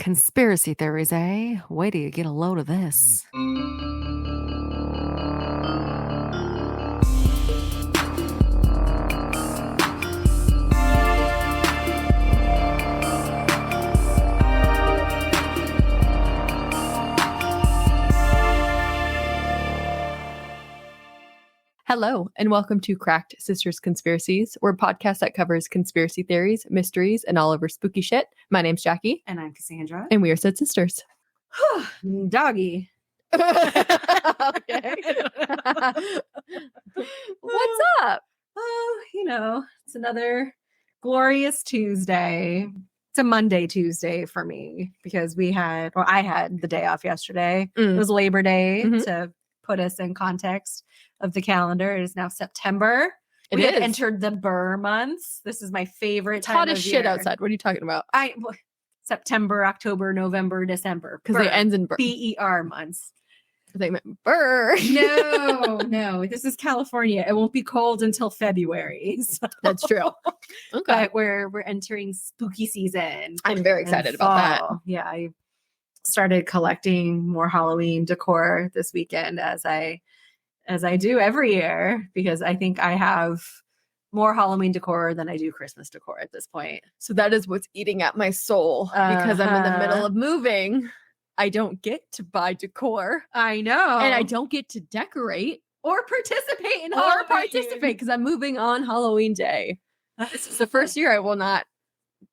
Conspiracy theories, eh? Wait till you get a load of this. Hello, and welcome to Cracked Sisters Conspiracies. We're a podcast that covers conspiracy theories, mysteries, and all over spooky shit. My name's Jackie. And I'm Cassandra. And we are said sisters. Doggy. Okay. What's up? Oh, it's another glorious Tuesday. It's a Monday Tuesday for me because I had the day off yesterday. It was Labor Day to put us in context of the calendar. It is now September. We have entered the Burr months. This is my favorite time Hot of as year. shit outside. What are you talking about? September, October, November, December. Because it ends in Burr. BER months. They meant Burr. No. This is California. It won't be cold until February. So. That's true. Okay. But we're entering spooky season. I'm very excited about that. Yeah, I started collecting more Halloween decor this weekend as I do every year, because I think I have more Halloween decor than I do Christmas decor at this point. So that is what's eating at my soul because I'm in the middle of moving. I don't get to buy decor. I know. And I don't get to decorate or participate in Halloween. Halloween. Or participate because I'm moving on Halloween Day. This is the first year I will not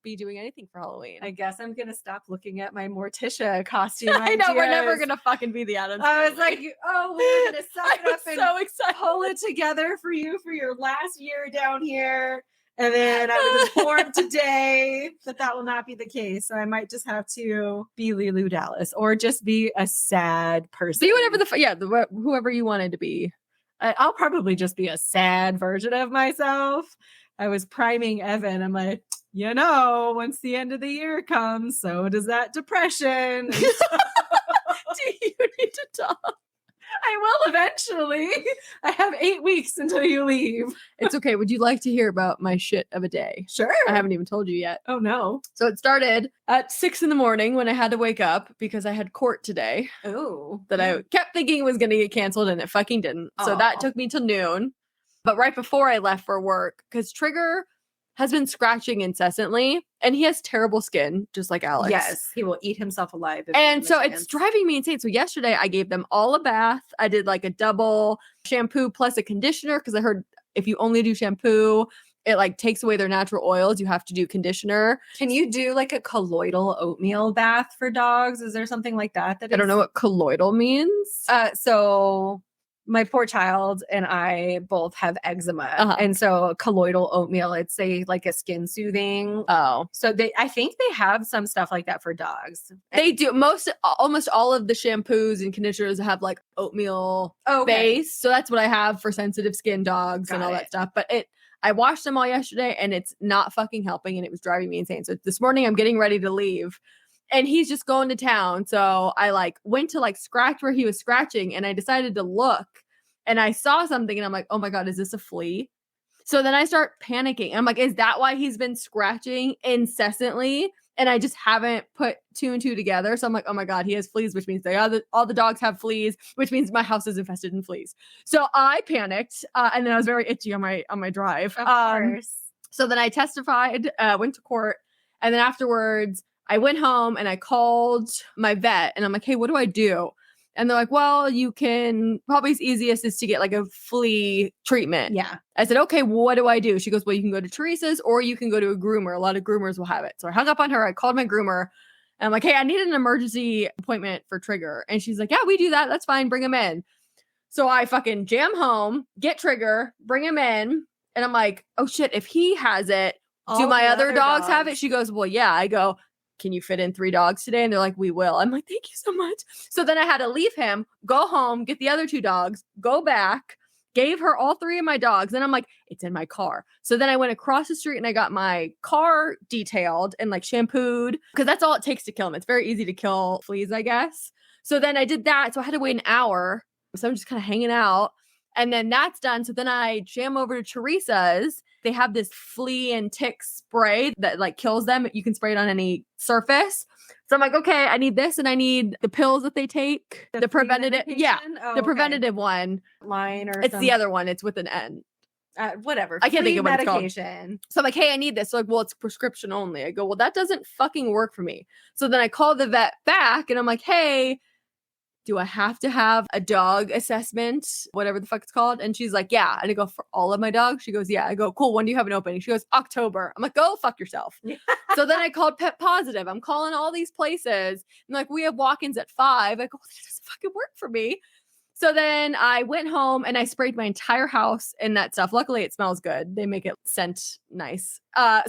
be doing anything for Halloween. I guess I'm gonna stop looking at my Morticia costume. I know, we're never gonna fucking be the Addams. I was like, oh, we're gonna suck it up and so excited. Pull it together for you for your last year down here. And then I was informed today that will not be the case. So I might just have to be Lulu Dallas or just be a sad person. Be whatever whoever you wanted to be. I'll probably just be a sad version of myself. I was priming Evan. I'm like, once the end of the year comes, so does that depression. Do you need to talk? I will eventually. I have 8 weeks until you leave. It's okay. Would you like to hear about my shit of a day? Sure. I haven't even told you yet. Oh, no. So it started at 6 a.m. when I had to wake up because I had court today. Oh. That I kept thinking was going to get canceled and it fucking didn't. So that took me till noon. But right before I left for work, because Trigger has been scratching incessantly and he has terrible skin, just like Alex. Yes, he will eat himself alive. And so it's driving me insane. So yesterday I gave them all a bath. I did like a double shampoo plus a conditioner because I heard if you only do shampoo, it like takes away their natural oils. You have to do conditioner. Can you do like a colloidal oatmeal bath for dogs? Is there something like that? I don't know what colloidal means. So my poor child and I both have eczema. And so colloidal oatmeal, it's like a skin soothing. Oh. So I think they have some stuff like that for dogs. They do. Almost all of the shampoos and conditioners have like oatmeal base. So that's what I have for sensitive skin dogs and all that stuff. But I washed them all yesterday and it's not fucking helping and it was driving me insane. So this morning I'm getting ready to leave. And he's just going to town. So I went to scratch where he was scratching and I decided to look and I saw something and I'm like, oh my God, is this a flea? So then I start panicking. I'm like, is that why he's been scratching incessantly? And I just haven't put two and two together. So I'm like, oh my God, he has fleas, which means all the dogs have fleas, which means my house is infested in fleas. So I panicked. And then I was very itchy on my drive. Of course. So then I testified, went to court. And then afterwards, I went home and I called my vet and I'm like, hey, what do I do? And they're like, well, you can probably easiest is to get a flea treatment. Yeah. I said, okay, well, what do I do? She goes, well, you can go to Teresa's or you can go to a groomer. A lot of groomers will have it. So I hung up on her. I called my groomer and I'm like, hey, I need an emergency appointment for Trigger. And she's like, yeah, we do that. That's fine. Bring him in. So I fucking jam home, get Trigger, bring him in. And I'm like, oh shit, if he has it, do my other dogs have it? She goes, well, yeah. I go, can you fit in 3 dogs today? And they're like, we will. I'm like, thank you so much. So then I had to leave him, go home, get the other 2 dogs, go back, gave her all 3 of my dogs. And I'm like, it's in my car. So then I went across the street and I got my car detailed and shampooed because that's all it takes to kill them. It's very easy to kill fleas, I guess. So then I did that. So I had to wait an hour. So I'm just kind of hanging out. And then that's done. So then I jam over to Teresa's they have this flea and tick spray that like kills them. You can spray it on any surface. So I'm like, okay, I need this and I need the pills that they take. The preventative. Yeah. Oh, The preventative one. line or It's the other one. It's with an N. Whatever. I can't think Flea of what it's called. medication. So I'm like, hey, I need this. So like, well, it's prescription only. I go, well, that doesn't fucking work for me. So then I call the vet back and I'm like, hey, do I have to have a dog assessment, whatever the fuck it's called? And she's like, yeah. And I go, for all of my dogs? She goes, yeah. I go, cool. When do you have an opening? She goes, October. I'm like, go fuck yourself. So then I called Pet Positive. I'm calling all these places. And like, we have walk-ins at 5. I go, that doesn't fucking work for me. So then I went home and I sprayed my entire house in that stuff. Luckily, it smells good. They make it scent nice.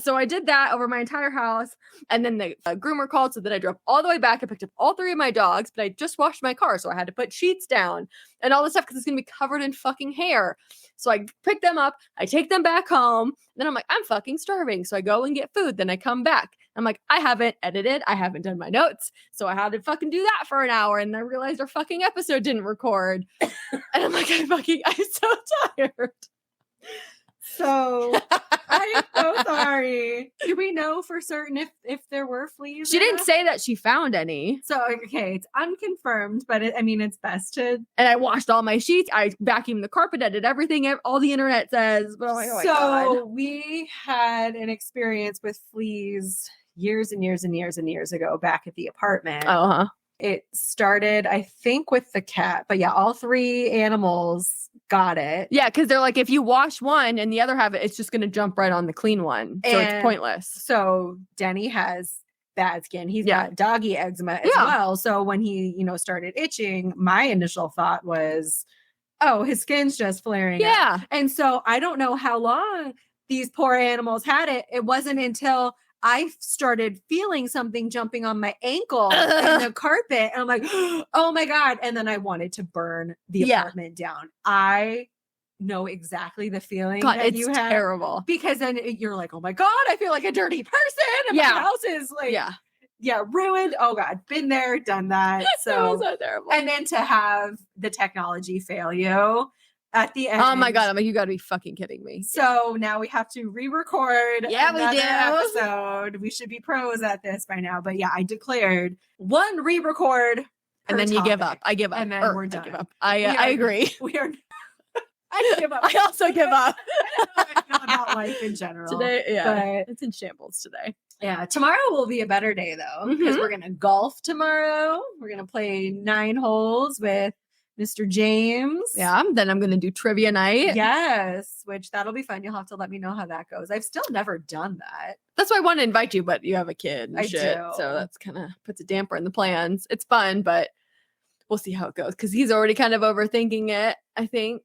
So I did that over my entire house. And then the groomer called. So then I drove all the way back. I picked up all 3 of my dogs, but I just washed my car. So I had to put sheets down and all this stuff because it's going to be covered in fucking hair. So I pick them up. I take them back home. Then I'm like, I'm fucking starving. So I go and get food. Then I come back. I'm like, I haven't edited. I haven't done my notes. So I had to fucking do that for an hour. And I realized our fucking episode didn't record. And I'm like, I'm so tired. So I'm so sorry. Do we know for certain if there were fleas? She didn't say that she found any. So, okay, it's unconfirmed, but it's best to. And I washed all my sheets. I vacuumed the carpet. I did everything all the internet says. But I'm like, oh my God. We had an experience with fleas years and years and years and years ago back at the apartment. Uh-huh. It started, I think, with the cat, but yeah, all 3 animals got it. Yeah, because they're like, if you wash one and the other have it, it's just going to jump right on the clean one. So it's pointless. So Denny has bad skin. He's got doggy eczema as well. So when he, started itching, my initial thought was, oh, his skin's just flaring up. And so I don't know how long these poor animals had it. It wasn't until I started feeling something jumping on my ankle in the carpet. And I'm like, oh my God. And then I wanted to burn the apartment down. I know exactly the feeling that you have. Terrible. Because then you're like, oh my God, I feel like a dirty person. And my house is like, ruined. Oh God, been there, done that. So, so terrible. And then to have the technology fail you at the end. Oh my God. I'm like, you got to be fucking kidding me. So now we have to re-record another episode. We should be pros at this by now. But yeah, I declared 1 re-record. And then you give up. I give up. And then we're done. I give up. I agree. We are. I give up. I also give up. I don't know how I feel about life in general. Today, but it's in shambles today. Yeah, tomorrow will be a better day though, because we're gonna golf tomorrow. We're gonna play 9 holes with Mr. James. Yeah, then I'm going to do trivia night. Yes, which that'll be fun. You'll have to let me know how that goes. I've still never done that. That's why I want to invite you, but you have a kid and shit. Do. So that's kind of puts a damper in the plans. It's fun, but we'll see how it goes because he's already kind of overthinking it, I think.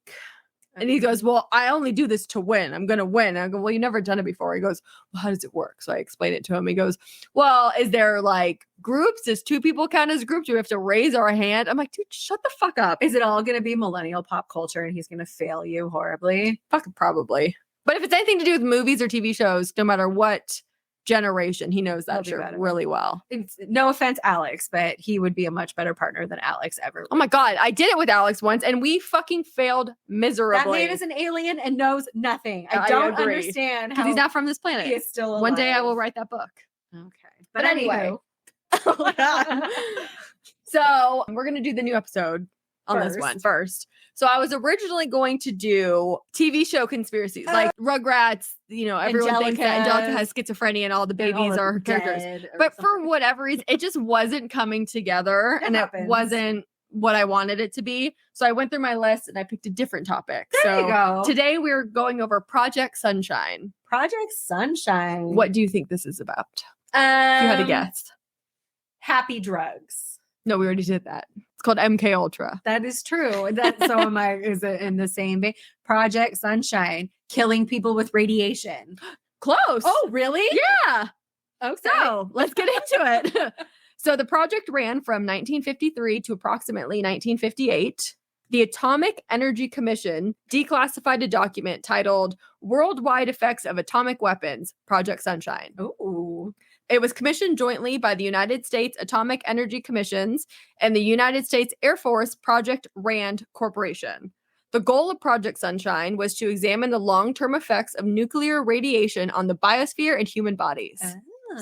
And he goes, well, I only do this to win. I'm going to win. And I go, well, you've never done it before. He goes, well, how does it work? So I explained it to him. He goes, well, is there like groups? Does 2 people count as groups? Do we have to raise our hand? I'm like, dude, shut the fuck up. Is it all going to be millennial pop culture and he's going to fail you horribly? Fuck, probably. But if it's anything to do with movies or TV shows, no matter what generation, he knows that shit really well. No offense, Alex, but he would be a much better partner than Alex ever would. Oh my God, I did it with Alex once and we fucking failed miserably. That man is an alien and knows nothing. I don't understand how he's not from this planet. He is still alive. One day I will write that book. Okay. But anyway. So we're going to do the new episode on this one first. So I was originally going to do TV show conspiracies, like Rugrats, everyone thinks that Angelica has schizophrenia and all the babies are her characters. But for whatever reason, it just wasn't coming together and it wasn't what I wanted it to be. So I went through my list and I picked a different topic. There you go. Today we're going over Project Sunshine. Project Sunshine. What do you think this is about? If you had to guess. Happy drugs. No, we already did that. It's called MK Ultra. That is true. Is it in the same vein? Project Sunshine, killing people with radiation. Close. Oh, really? Yeah. Okay. So let's get into it. So the project ran from 1953 to approximately 1958. The Atomic Energy Commission declassified a document titled Worldwide Effects of Atomic Weapons, Project Sunshine. Ooh. It was commissioned jointly by the United States Atomic Energy Commissions and the United States Air Force Project RAND Corporation. The goal of Project Sunshine was to examine the long-term effects of nuclear radiation on the biosphere and human bodies.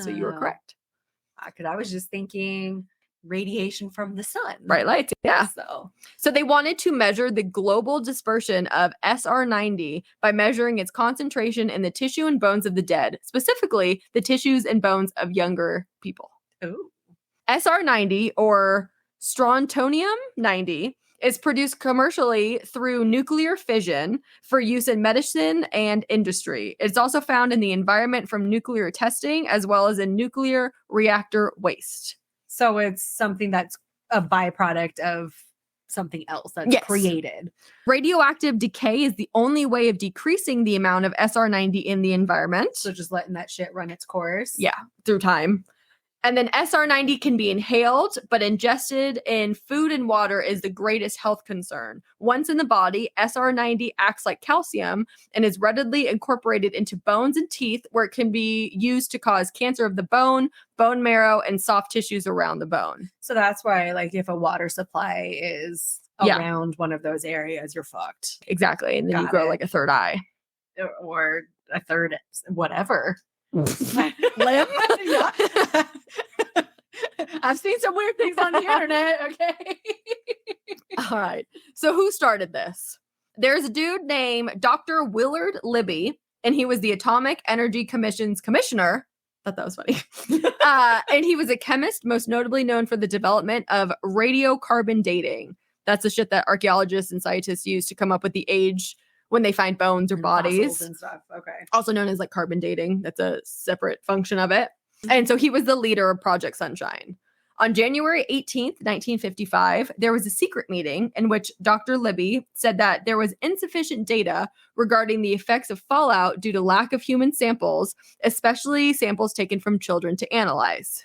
So you were correct. Because I was just thinking radiation from the sun. Bright lights, yeah. So they wanted to measure the global dispersion of SR90 by measuring its concentration in the tissue and bones of the dead, specifically the tissues and bones of younger people. Ooh. SR90, or strontium-90, is produced commercially through nuclear fission for use in medicine and industry. It's also found in the environment from nuclear testing, as well as in nuclear reactor waste. So it's something that's a byproduct of something else that's created. Radioactive decay is the only way of decreasing the amount of SR90 in the environment. So just letting that shit run its course. Yeah, through time. And then SR90 can be inhaled, but ingested in food and water is the greatest health concern. Once in the body, SR90 acts like calcium and is readily incorporated into bones and teeth, where it can be used to cause cancer of the bone, bone marrow, and soft tissues around the bone. So that's why, like, if a water supply is around one of those areas, you're fucked. Exactly. And then you grow like a third eye. Or a third whatever. Limb? Yeah. I've seen some weird things on the internet, okay? All right. So who started this? There's a dude named Dr. Willard Libby, and he was the Atomic Energy Commission's commissioner. I thought that was funny. And he was a chemist, most notably known for the development of radiocarbon dating. That's the shit that archaeologists and scientists use to come up with the age when they find bones or bodies. And stuff. Okay. Also known as like carbon dating. That's a separate function of it. And so he was the leader of Project Sunshine. On January 18th, 1955, there was a secret meeting in which Dr. Libby said that there was insufficient data regarding the effects of fallout due to lack of human samples, especially samples taken from children to analyze.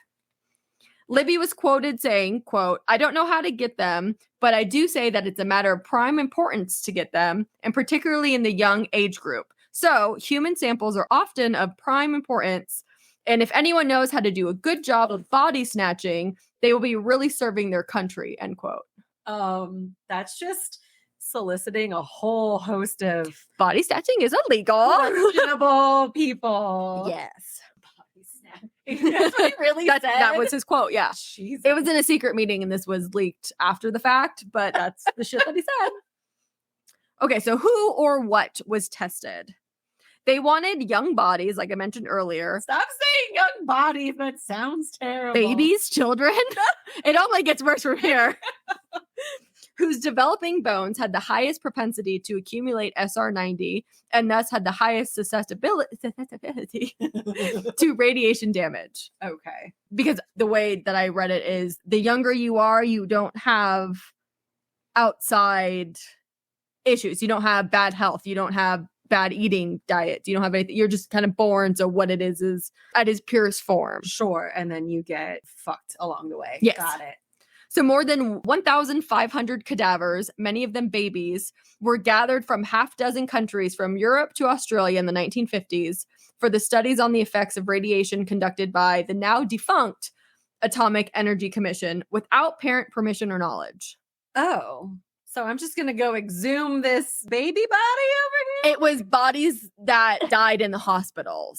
Libby was quoted saying, quote, "I don't know how to get them, but I do say that it's a matter of prime importance to get them, and particularly in the young age group. So human samples are often of prime importance, and if anyone knows how to do a good job of body snatching, they will be really serving their country," end quote. That's just soliciting a whole host of Body snatching is illegal. questionable people. Yes. That's what he really said. That was his quote, yeah. Jesus. It was in a secret meeting and this was leaked after the fact, but that's the shit that he said. Okay, so who or what was tested? They wanted young bodies, like I mentioned earlier. Stop saying young bodies. That sounds terrible. Babies, children. It only gets worse from here. Whose developing bones had the highest propensity to accumulate SR90 and thus had the highest susceptibility to radiation damage. Okay. Because the way that I read it is the younger you are, you don't have outside issues. You don't have bad health. You don't have bad eating diets. You don't have anything. You're just kind of born. So what it is at its purest form. Sure. And then you get fucked along the way. Yes. Got it. So more than 1,500 cadavers, many of them babies, were gathered from half dozen countries from Europe to Australia in the 1950s for the studies on the effects of radiation conducted by the now defunct Atomic Energy Commission without parent permission or knowledge. Oh. So I'm just going to go exhume this baby body over here? It was bodies that died in the hospital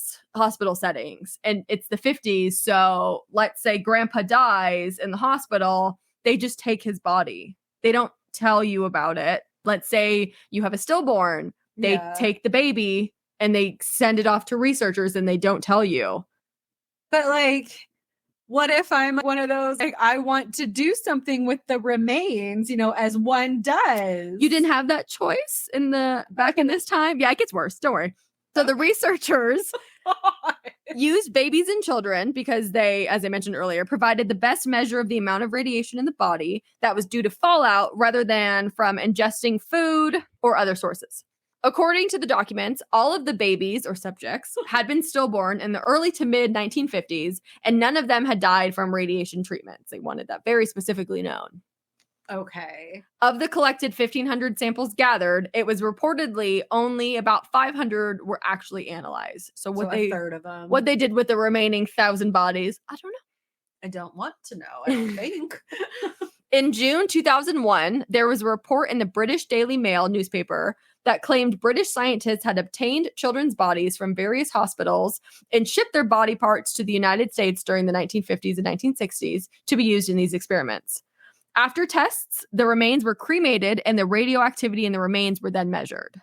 settings. And it's the 50s. So let's say grandpa dies in the hospital. They just take his body. They don't tell you about it. Let's say you have a stillborn. They take the baby and they send it off to researchers and they don't tell you. But like, what if I'm one of those, like, I want to do something with the remains, as one does? You didn't have that choice back in this time? Yeah, it gets worse. Don't worry. So the researchers used babies and children because they, as I mentioned earlier, provided the best measure of the amount of radiation in the body that was due to fallout rather than from ingesting food or other sources. According to the documents, all of the babies or subjects had been stillborn in the early to mid 1950s, and none of them had died from radiation treatments. They wanted that very specifically known. Okay. Of the collected 1,500 samples gathered, it was reportedly only about 500 were actually analyzed. So a third of them. What they did with the remaining 1,000 bodies, I don't know. I don't want to know. I don't think. In June 2001, there was a report in the British Daily Mail newspaper that claimed British scientists had obtained children's bodies from various hospitals and shipped their body parts to the United States during the 1950s and 1960s to be used in these experiments. After tests, the remains were cremated and the radioactivity in the remains were then measured.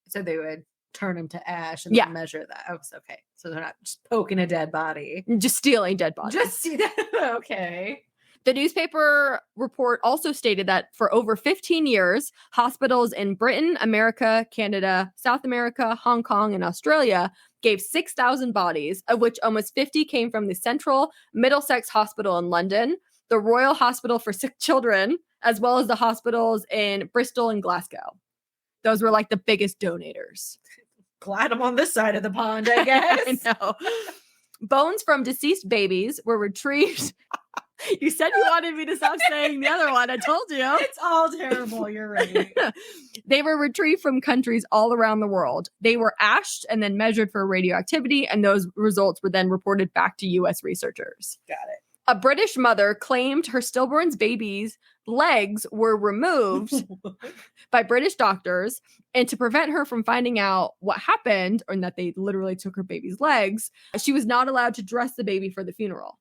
So they would turn them to ash and Yeah. then measure that. Oh, so okay. So they're not just poking a dead body. Just stealing dead bodies. Just see that. Okay. The newspaper report also stated that for over 15 years, hospitals in Britain, America, Canada, South America, Hong Kong, and Australia gave 6,000 bodies, of which almost 50 came from the Central Middlesex Hospital in London, the Royal Hospital for Sick Children, as well as the hospitals in Bristol and Glasgow. Those were like the biggest donators. Glad I'm on this side of the pond, I guess. I know. Bones from deceased babies were retrieved. You said you wanted me to stop saying the other one. I told you. It's all terrible. You're right. They were retrieved from countries all around the world. They were ashed and then measured for radioactivity, and those results were then reported back to U.S. researchers. Got it. A British mother claimed her stillborn baby's legs were removed by British doctors, and to prevent her from finding out what happened, or that they literally took her baby's legs, she was not allowed to dress the baby for the funeral.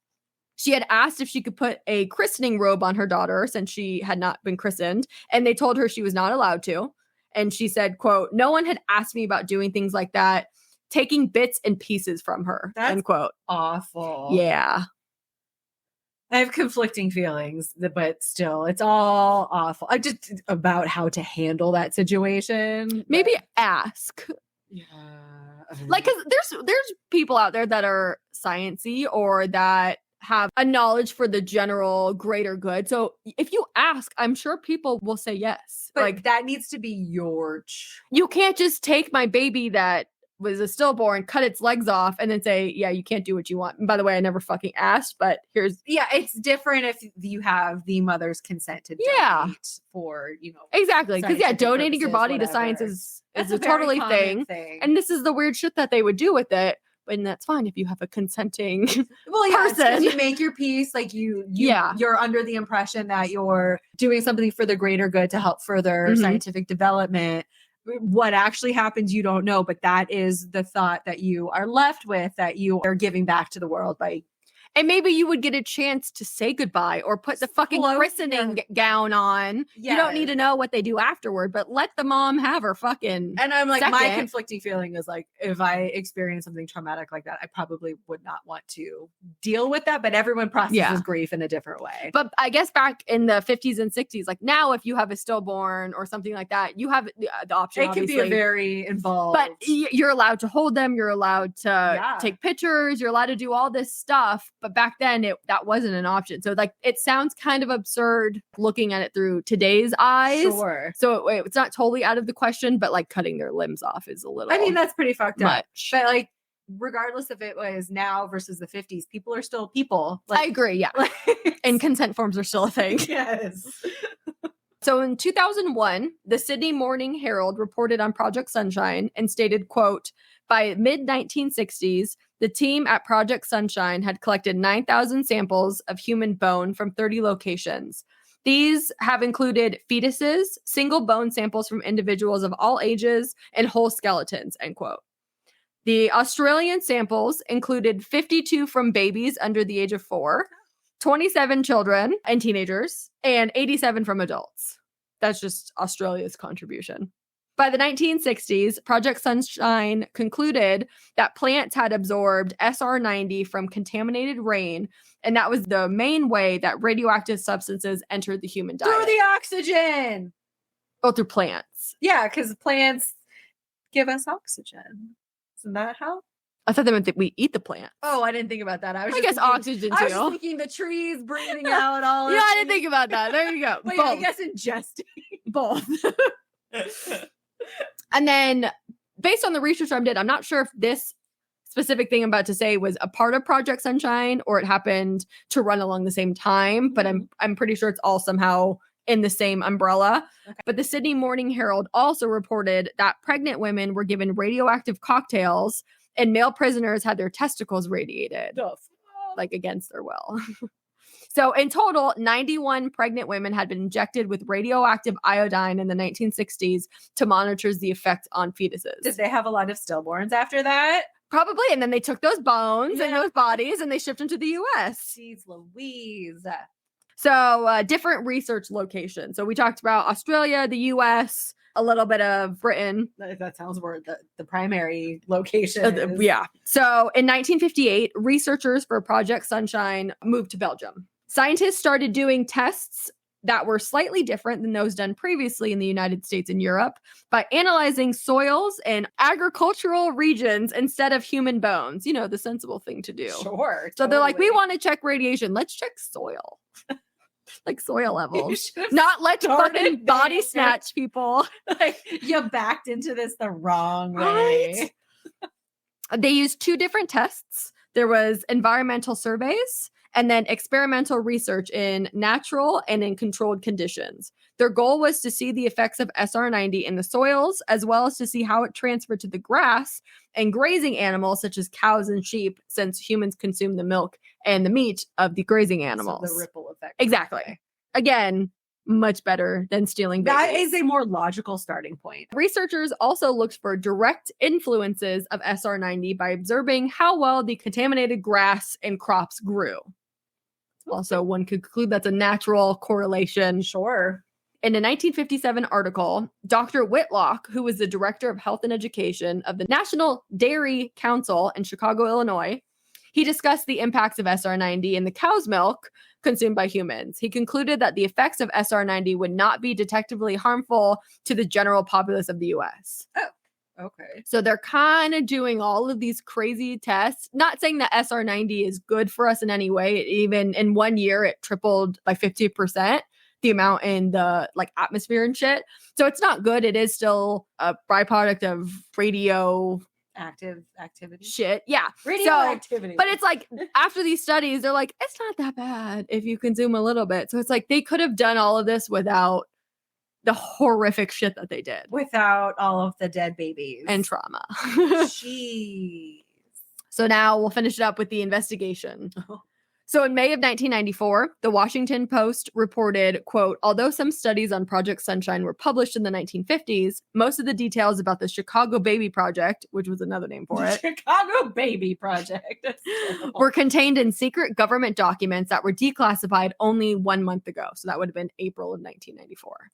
She had asked if she could put a christening robe on her daughter since she had not been christened, and they told her she was not allowed to. And she said, quote, "No one had asked me about doing things like that, taking bits and pieces from her," That's end quote. Awful. Yeah. I have conflicting feelings, but still, it's all awful. I just about how to handle that situation. Maybe ask. Yeah. Like, because there's people out there that are sciencey or that have a knowledge for the general greater good. So if you ask, I'm sure people will say yes. But Like, that needs to be your you can't just take my baby that was a stillborn, cut its legs off, and then say, yeah, you can't do what you want. And by the way, I never fucking asked, but here's... Yeah, it's different if you have the mother's consent to donate for, Exactly. Because, scientific donating your purposes, body to whatever. science is That's a very totally common thing. And this is the weird shit that they would do with it. And that's fine if you have a consenting well, yeah, person. you make your peace, like you're under the impression that you're doing something for the greater good to help further scientific development. What actually happens, you don't know, but that is the thought that you are left with, that you are giving back to the world by. And maybe you would get a chance to say goodbye or put the fucking christening gown on. Yes. You don't need to know what they do afterward, but let the mom have her fucking... And I'm like, my second. conflicting feeling is like, if I experience something traumatic like that, I probably would not want to deal with that. But everyone processes grief in a different way. But I guess back in the 50s and 60s, like now, if you have a stillborn or something like that, you have the option. It can be a very involved. But you're allowed to hold them. You're allowed to take pictures. You're allowed to do all this stuff. But back then, that wasn't an option. So like, it sounds kind of absurd looking at it through today's eyes. Sure. So it's not totally out of the question, but like cutting their limbs off is a little... I mean, that's pretty fucked up. much. But like, regardless if it was now versus the 50s, people are still people. Like, I agree, yeah. And consent forms are still a thing. Yes. So in 2001, the Sydney Morning Herald reported on Project Sunshine and stated, quote, "By mid-1960s, the team at Project Sunshine had collected 9,000 samples of human bone from 30 locations. These have included fetuses, single bone samples from individuals of all ages, and whole skeletons," end quote. The Australian samples included 52 from babies under the age of 4, 27 children and teenagers, and 87 from adults. That's just Australia's contribution. By the 1960s, Project Sunshine concluded that plants had absorbed SR90 from contaminated rain, and that was the main way that radioactive substances entered the human diet. Through the oxygen. Oh, through plants. Yeah, because plants give us oxygen. Isn't that how? I thought they meant that we eat the plant. Oh, I didn't think about that. I guess oxygen too. I was just thinking the trees breathing out all. Yeah, I didn't think about that. There you go. Wait, Both. I guess ingesting Both. And then, based on the research I did, I'm not sure if this specific thing I'm about to say was a part of Project Sunshine or it happened to run along the same time, but I'm pretty sure it's all somehow in the same umbrella. Okay. But the Sydney Morning Herald also reported that pregnant women were given radioactive cocktails and male prisoners had their testicles radiated, like against their will. So in total, 91 pregnant women had been injected with radioactive iodine in the 1960s to monitor the effect on fetuses. Did they have a lot of stillborns after that? Probably. And then they took those bones and those bodies and they shipped them to the U.S. Jeez Louise. So different research locations. So we talked about Australia, the U.S., a little bit of Britain. That sounds where the primary location is. Yeah. So in 1958, researchers for Project Sunshine moved to Belgium. Scientists started doing tests that were slightly different than those done previously in the United States and Europe by analyzing soils and agricultural regions instead of human bones. You know, the sensible thing to do. Sure. So they're like, we want to check radiation. Let's check soil. Like soil levels. Not let's fucking body snatch people. Like, you backed into this the wrong way. Right? They used two different tests. There was environmental surveys and then experimental research in natural and in controlled conditions. Their goal was to see the effects of SR90 in the soils, as well as to see how it transferred to the grass and grazing animals such as cows and sheep, since humans consume the milk and the meat of the grazing animals. So the ripple effect. Exactly. Again, much better than stealing babies. That is a more logical starting point. Researchers also looked for direct influences of SR90 by observing how well the contaminated grass and crops grew. Also, one could conclude that's a natural correlation. Sure. In a 1957 article, Dr. Whitlock, who was the director of health and education of the National Dairy Council in Chicago, Illinois, he discussed the impacts of SR90 in the cow's milk consumed by humans. He concluded that the effects of SR90 would not be detectably harmful to the general populace of the US. Oh, okay. So they're kind of doing all of these crazy tests. Not saying that SR90 is good for us in any way. Even in 1 year, it tripled by 50% the amount in the atmosphere and shit. So it's not good. It is still a byproduct of radio activity shit. Yeah. Radioactivity. But it's like after these studies, they're like, it's not that bad if you consume a little bit. So it's like they could have done all of this without the horrific shit that they did. Without all of the dead babies. And trauma. Jeez. So now we'll finish it up with the investigation. So in May of 1994, the Washington Post reported, quote, although some studies on Project Sunshine were published in the 1950s, most of the details about the Chicago Baby Project, which was another name for it, Chicago Baby Project, were contained in secret government documents that were declassified only 1 month ago. So that would have been April of 1994.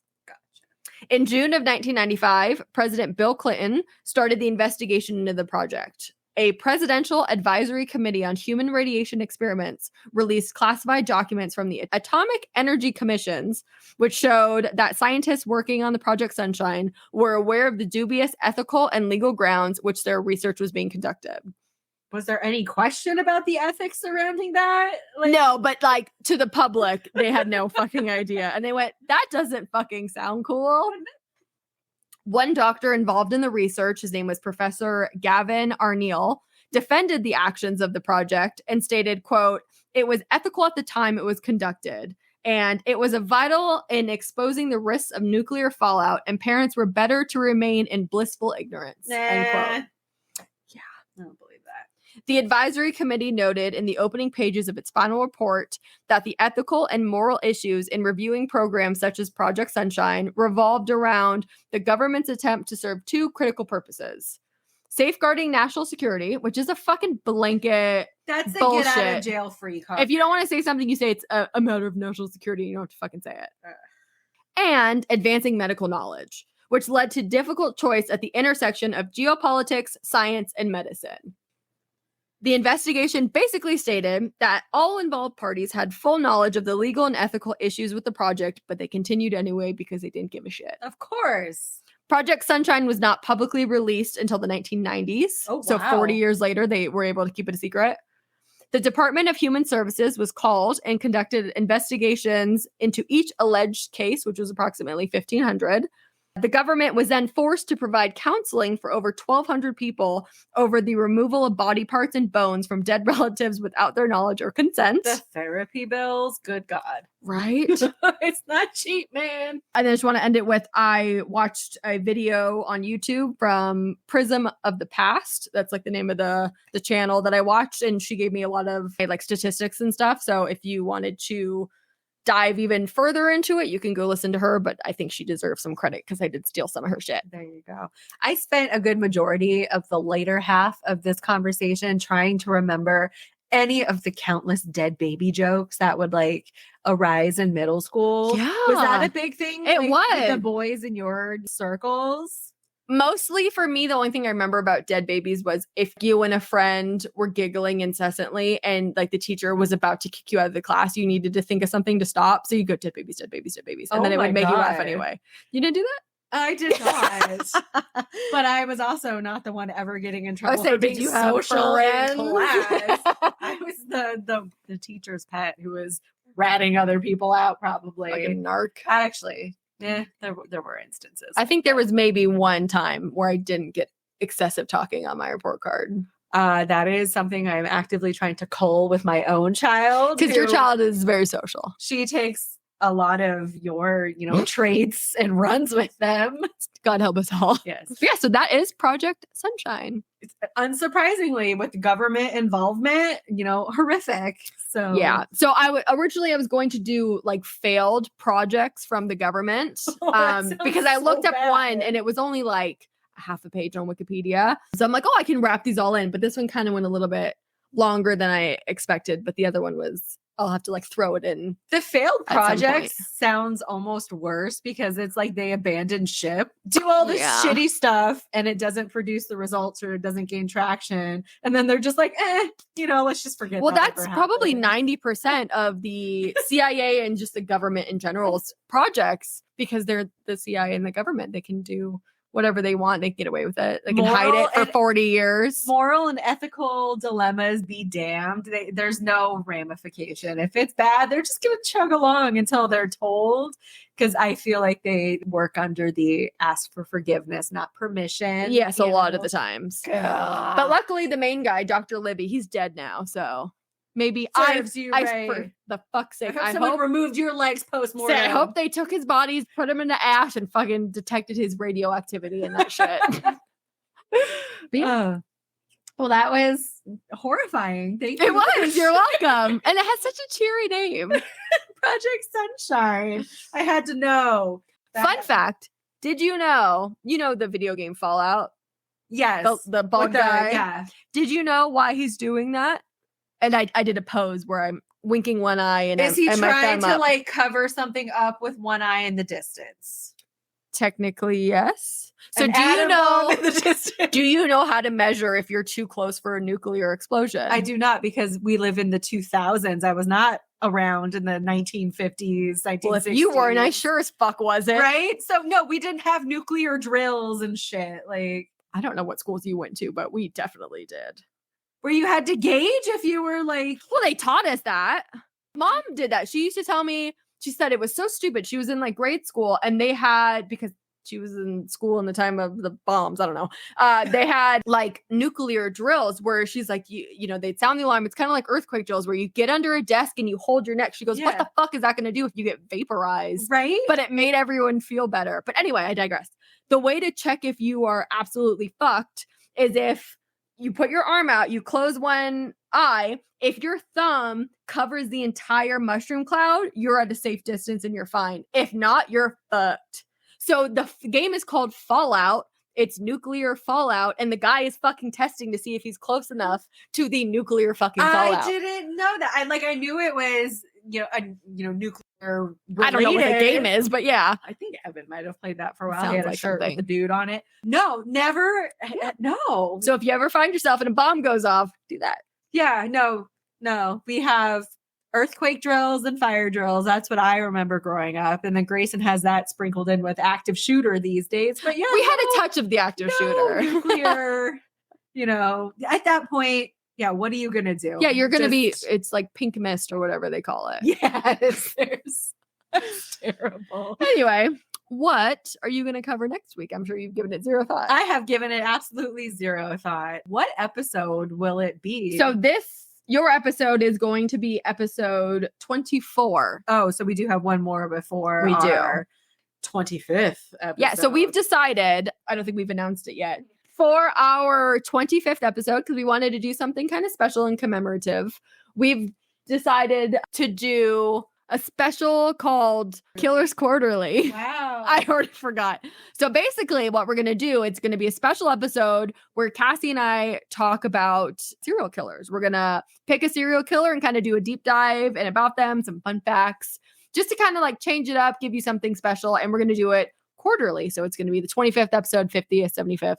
In June of 1995, President Bill Clinton started the investigation into the project. A presidential advisory committee on human radiation experiments released classified documents from the Atomic Energy Commissions, which showed that scientists working on the Project Sunshine were aware of the dubious ethical and legal grounds which their research was being conducted. Was there any question about the ethics surrounding that? No, but to the public, they had no fucking idea. And they went, that doesn't fucking sound cool. One doctor involved in the research, his name was Professor Gavin Arneal, defended the actions of the project and stated, quote, it was ethical at the time it was conducted, and it was vital in exposing the risks of nuclear fallout, and parents were better to remain in blissful ignorance, end quote. Yeah, I don't believe that. The advisory committee noted in the opening pages of its final report that the ethical and moral issues in reviewing programs such as Project Sunshine revolved around the government's attempt to serve two critical purposes. Safeguarding national security, which is a fucking blanket That's a bullshit. get out of jail free card. If you don't want to say something, you say it's a matter of national security. You don't have to fucking say it. And advancing medical knowledge, which led to difficult choice at the intersection of geopolitics, science, and medicine. The investigation basically stated that all involved parties had full knowledge of the legal and ethical issues with the project, but they continued anyway because they didn't give a shit. Of course. Project Sunshine was not publicly released until the 1990s. Oh, wow. So 40 years later, they were able to keep it a secret. The Department of Human Services was called and conducted investigations into each alleged case, which was approximately 1,500. The government was then forced to provide counseling for over 1,200 people over the removal of body parts and bones from dead relatives without their knowledge or consent. The therapy bills, good God. Right? It's not cheap, man. And I just want to end it with, I watched a video on YouTube from Prism of the Past. That's like the name of the channel that I watched. And she gave me a lot of like statistics and stuff. So if you wanted to dive even further into it, you can go listen to her, but I think she deserves some credit because I did steal some of her shit. There you go. I spent a good majority of the later half of this conversation trying to remember any of the countless dead baby jokes that would like arise in middle school. Yeah. Was that a big thing? It with was. the boys in your circles? Mostly for me, the only thing I remember about dead babies was if you and a friend were giggling incessantly and like the teacher was about to kick you out of the class, you needed to think of something to stop. So you go, dead babies, dead babies, dead babies. And then it would make you laugh anyway. You didn't do that? I did not. But I was also not the one ever getting in trouble say, for did being you have social in friends? class. I was the teacher's pet who was ratting other people out, probably. Like a narc. Actually, there were instances. I think there was maybe one time where I didn't get excessive talking on my report card. That is something I'm actively trying to cull with my own child. Because your who- child is very social. she takes a lot of your, traits and runs with them. God help us all. Yes. Yeah, so that is Project Sunshine. Unsurprisingly, with government involvement, horrific. So Yeah. So originally I was going to do like failed projects from the government That sounds because I so looked up bad. one and it was only like half a page on Wikipedia. So I'm like, oh, I can wrap these all in. But this one kind of went a little bit longer than I expected. But the other one was, I'll have to like throw it in. The failed At some projects point. sounds almost worse because it's like they abandon ship, do all this Yeah. shitty stuff, and it doesn't produce the results or it doesn't gain traction. And then they're just like, let's just forget. Well, that that's ever probably happened. 90% of the CIA and just the government in general's projects because they're the CIA and the government. They can do whatever they want. They can get away with it. They can hide Moral it for and- 40 years. Moral and ethical dilemmas be damned. There's no ramification. If it's bad, they're just going to chug along until they're told. Because I feel like they work under the ask for forgiveness, not permission. Yes, a lot of the times. God. But luckily, the main guy, Dr. Libby, he's dead now. So maybe Serves you right. for the fuck's I sake, hope I someone hope, removed your legs post-mortem. I hope they took his bodies, put him into ash, and fucking detected his radioactivity and that shit. But yeah, Well, that was horrifying. Thank it you. was. You're welcome. And it has such a cheery name. Project Sunshine. I had to know. Fun fact: did you know the video game Fallout? Yes. The bald guy. Yeah. Did you know why he's doing that? And I did a pose where I'm winking one eye and Is he and my trying thumb to up. like cover something up with one eye in the distance? Technically, yes. So An do you atom know? bomb in the distance? Do you know how to measure if you're too close for a nuclear explosion? I do not, because we live in the 2000s. I was not around in the 1950s, 1960s. Well, if you weren't, I sure as fuck wasn't. Right? So no, we didn't have nuclear drills and shit. Like, I don't know what schools you went to, but we definitely did. where you had to gauge if you were like, Well, they taught us that. Mom did that. She used to tell me, she said it was so stupid. She was in like grade school and they had, because she was in school in the time of the bombs, I don't know. They had like nuclear drills where she's like, you know, they'd sound the alarm. It's kind of like earthquake drills where you get under a desk and you hold your neck. She goes, what Yeah. the fuck is that going to do if you get vaporized? right? But it made everyone feel better. But anyway, I digress. The way to check if you are absolutely fucked is if you put your arm out, you close one eye. If your thumb covers the entire mushroom cloud, you're at a safe distance and you're fine. If not, you're fucked. So the game is called Fallout. It's nuclear fallout, and the guy is fucking testing to see if he's close enough to the nuclear fucking fallout. I didn't know that. I knew it was, nuclear related. I don't know what the game is, but yeah. I think Evan might have played that for a while. Sounds He had a like shirt something. with the dude on it. No, never. No. So if you ever find yourself and a bomb goes off, do that. Yeah, no. We have earthquake drills and fire drills. That's what I remember growing up. And then Grayson has that sprinkled in with active shooter these days. But yeah, We had a touch of the active shooter. nuclear, at that point, yeah, what are you going to do? Yeah, you're going to be, Just- it's like pink mist or whatever they call it. Yes, that's terrible. Anyway, what are you going to cover next week? I'm sure you've given it zero thought. I have given it absolutely zero thought. What episode will it be? So your episode is going to be episode 24. Oh, so we do have one more before We do. our 25th episode. Yeah, so we've decided, I don't think we've announced it yet, for our 25th episode, because we wanted to do something kind of special and commemorative, we've decided to do a special called Killers Quarterly. Wow. I already forgot. So basically what we're going to do, it's going to be a special episode where Cassie and I talk about serial killers. We're going to pick a serial killer and kind of do a deep dive and about them, some fun facts, just to kind of like change it up, give you something special. And we're going to do it quarterly. So it's going to be the 25th episode, 50th, 75th,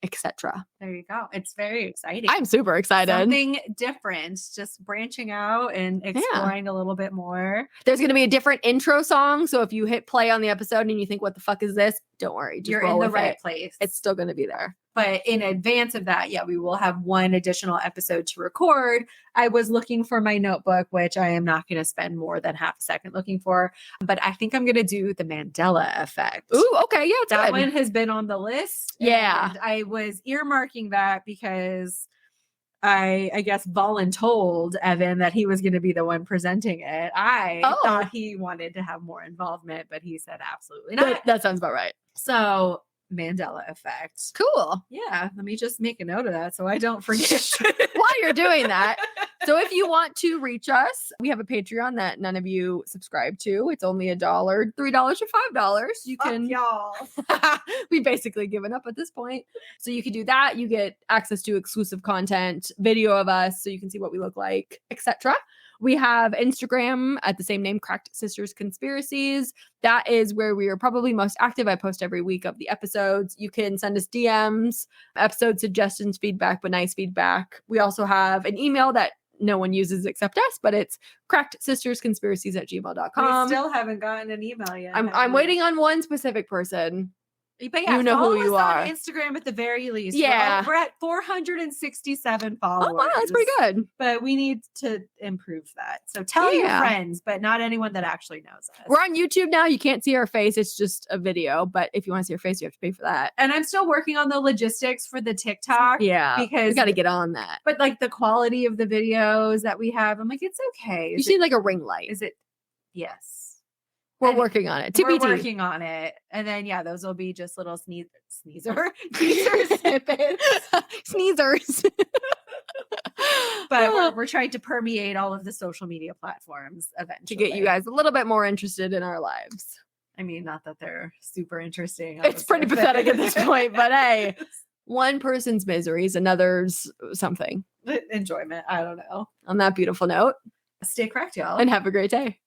etc. There you go. It's very exciting. I'm super excited. Something different, just branching out and exploring a little bit more. There's going to be a different intro song. So if you hit play on the episode and you think, what the fuck is this? Don't worry. Just You're roll in the with right it. place. It's still going to be there. But in advance of that, yeah, we will have one additional episode to record. I was looking for my notebook, which I am not going to spend more than half a second looking for. But I think I'm going to do the Mandela effect. Ooh, okay. Yeah, it's that good. one has been on the list. Yeah. And I was earmarking that because I guess voluntold Evan that he was going to be the one presenting it. I thought he wanted to have more involvement, but he said absolutely not. That sounds about right. So Mandela effect. Cool. Yeah, let me just make a note of that so I don't forget. While you're doing that, so if you want to reach us, we have a Patreon that none of you subscribe to. It's only $1, $3, or $5. You can, y'all. we've basically given up at this point. So you can do that. You get access to exclusive content, video of us, so you can see what we look like, etc. We have Instagram at the same name, Cracked Sisters Conspiracies. That is where we are probably most active. I post every week of the episodes. You can send us DMs, episode suggestions, feedback, but nice feedback. We also have an email that no one uses except us, but it's crackedsistersconspiracies@gmail.com. We still haven't gotten an email yet. I'm waiting on one specific person. But yeah, you know follow who you us are. on Instagram at the very least. Yeah. We're at 467 followers. Oh, wow, that's pretty good. But we need to improve that. So tell your friends, but not anyone that actually knows us. We're on YouTube now. You can't see our face. It's just a video. But if you want to see our face, you have to pay for that. And I'm still working on the logistics for the TikTok. Yeah. Because we got to get on that. But like the quality of the videos that we have, I'm like, it's okay. You need like a ring light. Is it? Yes. We're working on it. We're TBT. working on it. And then, yeah, those will be just little teaser snippets. Sneezers. But we're trying to permeate all of the social media platforms eventually. To get you guys a little bit more interested in our lives. I mean, not that they're super interesting. It's pretty pathetic at this point, but hey, one person's misery is another's something. Enjoyment. I don't know. On that beautiful note, Stay cracked, y'all. and have a great day.